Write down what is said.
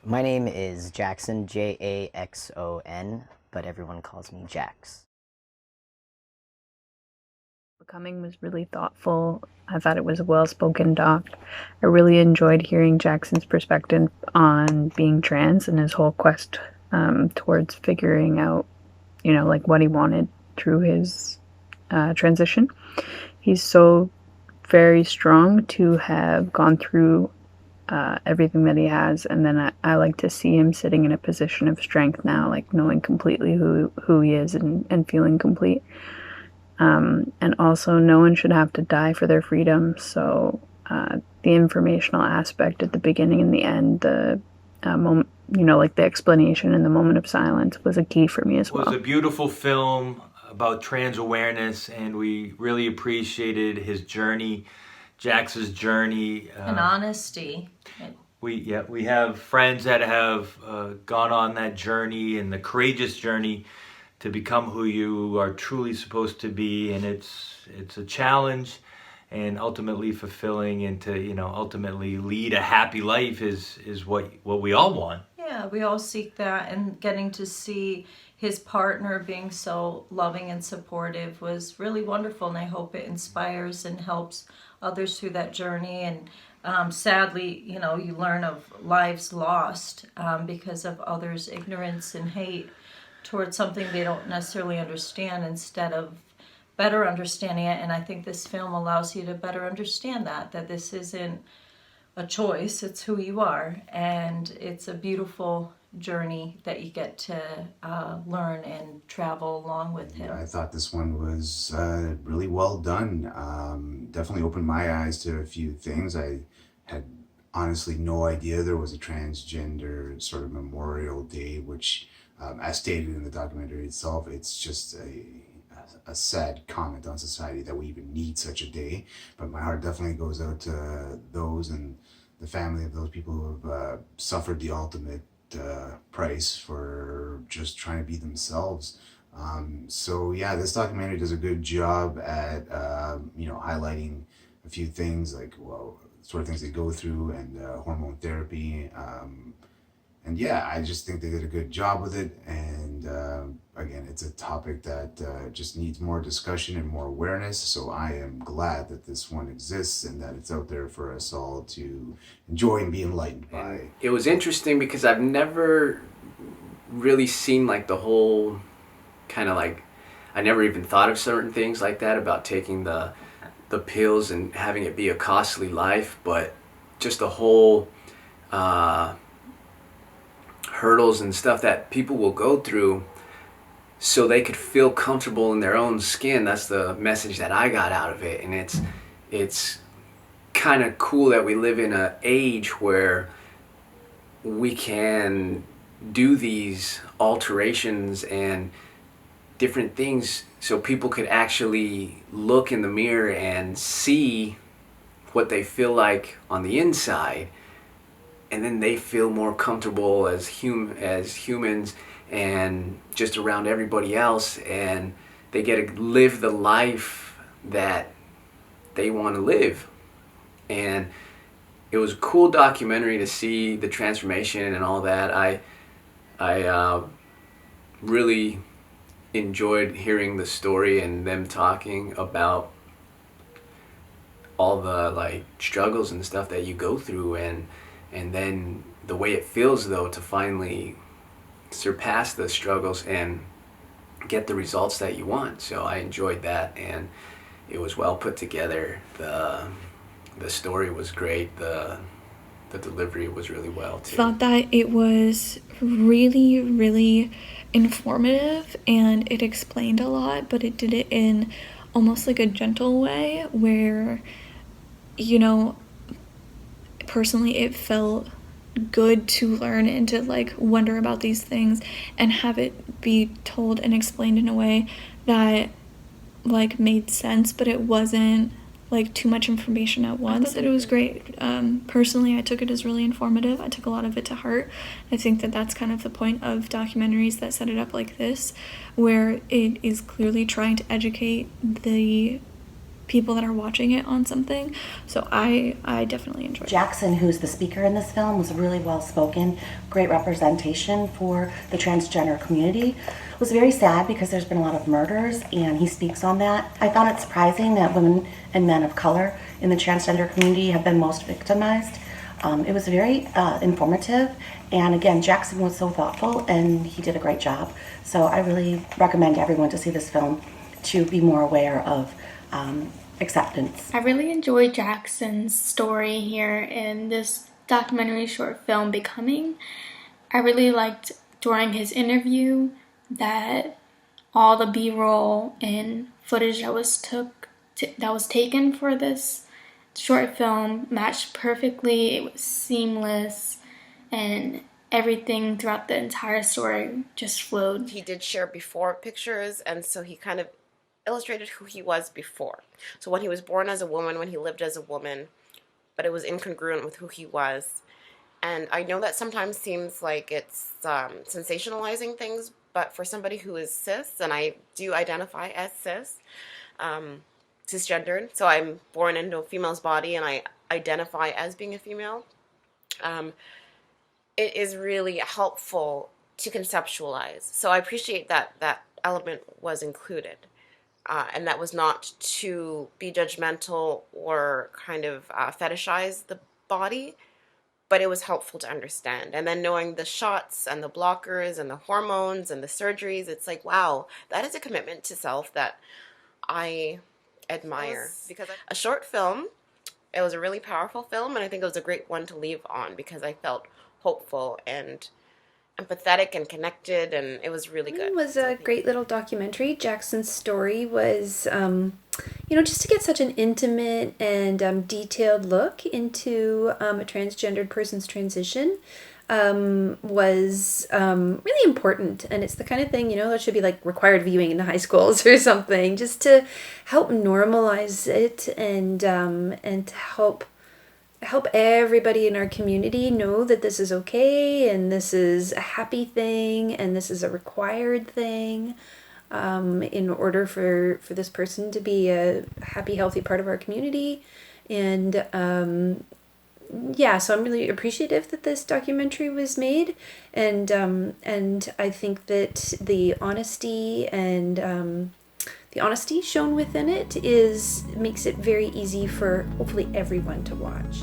My name is Jackson, Jaxon, but everyone calls me Jax. Becoming was really thoughtful. I thought it was a well-spoken doc. I really enjoyed hearing Jackson's perspective on being trans and his whole quest towards figuring out, like what he wanted through his transition. He's so very strong to have gone through everything that he has, and then I like to see him sitting in a position of strength now, like knowing completely who he is and feeling complete. And also, no one should have to die for their freedom. So, the informational aspect at the beginning and the end, the moment, like the explanation and the moment of silence was a key for me as It was well. a beautiful film about trans awareness, and we really appreciated his journey, Jax's journey. And honesty. We have friends that have gone on that journey and the courageous journey to become who you are truly supposed to be, and it's a challenge and ultimately fulfilling, and to ultimately lead a happy life is what we all want. Yeah, we all seek that, and getting to see his partner being so loving and supportive was really wonderful, and I hope it inspires and helps others through that journey. And sadly, you learn of lives lost because of others' ignorance and hate towards something they don't necessarily understand, instead of better understanding it. And I think this film allows you to better understand that this isn't a choice, it's who you are, and it's a beautiful journey that you get to learn and travel along with him. I thought this one was really well done. Definitely opened my eyes to a few things. I had honestly no idea there was a transgender sort of Memorial Day, which, as stated in the documentary itself, it's just a sad comment on society that we even need such a day. But my heart definitely goes out to those and the family of those people who have suffered the ultimate price for just trying to be themselves. So yeah, this documentary does a good job at highlighting a few things, like, well, sort of things they go through, and hormone therapy. And yeah, I just think they did a good job with it. And again, it's a topic that just needs more discussion and more awareness. So I am glad that this one exists and that it's out there for us all to enjoy and be enlightened by. It was interesting because I've never really seen like the whole kind of like, I never even thought of certain things like that about taking the pills and having it be a costly life, but just the whole hurdles and stuff that people will go through so they could feel comfortable in their own skin. That's the message that I got out of it. And it's kind of cool that we live in an age where we can do these alterations and different things so people could actually look in the mirror and see what they feel like on the inside, and then they feel more comfortable as humans and just around everybody else, and they get to live the life that they want to live. And it was a cool documentary to see the transformation and all that. I really enjoyed hearing the story and them talking about all the like struggles and stuff that you go through, and then the way it feels though to finally surpass the struggles and get the results that you want. So I enjoyed that, and it was well put together. The story was great. The delivery was really well too. Thought that it was really, really informative, and it explained a lot, but it did it in almost like a gentle way where, personally it felt good to learn and to like wonder about these things and have it be told and explained in a way that like made sense, but it wasn't like too much information at once. It was great. Personally, I took it as really informative. I took a lot of it to heart. I think that that's kind of the point of documentaries that set it up like this, where it is clearly trying to educate the people that are watching it on something. So I definitely enjoyed it. Jackson, who's the speaker in this film, was really well spoken, great representation for the transgender community. It was very sad because there's been a lot of murders, and he speaks on that. I found it surprising that women and men of color in the transgender community have been most victimized. It was very informative, and again, Jackson was so thoughtful and he did a great job. So I really recommend everyone to see this film to be more aware of acceptance. I really enjoyed Jackson's story here in this documentary short film, Becoming. I really liked during his interview that all the B-roll and footage that was taken for this short film matched perfectly. It was seamless, and everything throughout the entire story just flowed. He did share before pictures, and so he kind of illustrated who he was before. So when he was born as a woman, when he lived as a woman, but it was incongruent with who he was. And I know that sometimes seems like it's sensationalizing things, but for somebody who is cis, and I do identify as cis, cisgendered, so I'm born into a female's body and I identify as being a female, it is really helpful to conceptualize. So I appreciate that that element was included. And that was not to be judgmental or kind of fetishize the body, but it was helpful to understand. And then knowing the shots and the blockers and the hormones and the surgeries, it's like, wow, that is a commitment to self that I admire. Because a short film, it was a really powerful film, and I think it was a great one to leave on because I felt hopeful and empathetic and connected, and it was really good. It was a great little documentary. Jackson's story was, just to get such an intimate and detailed look into a transgendered person's transition was really important. And it's the kind of thing, that should be like required viewing in the high schools or something, just to help normalize it and to help everybody in our community know that this is okay and this is a happy thing and this is a required thing in order for this person to be a happy, healthy part of our community. And so I'm really appreciative that this documentary was made, and I think that the honesty shown within it makes it very easy for hopefully everyone to watch.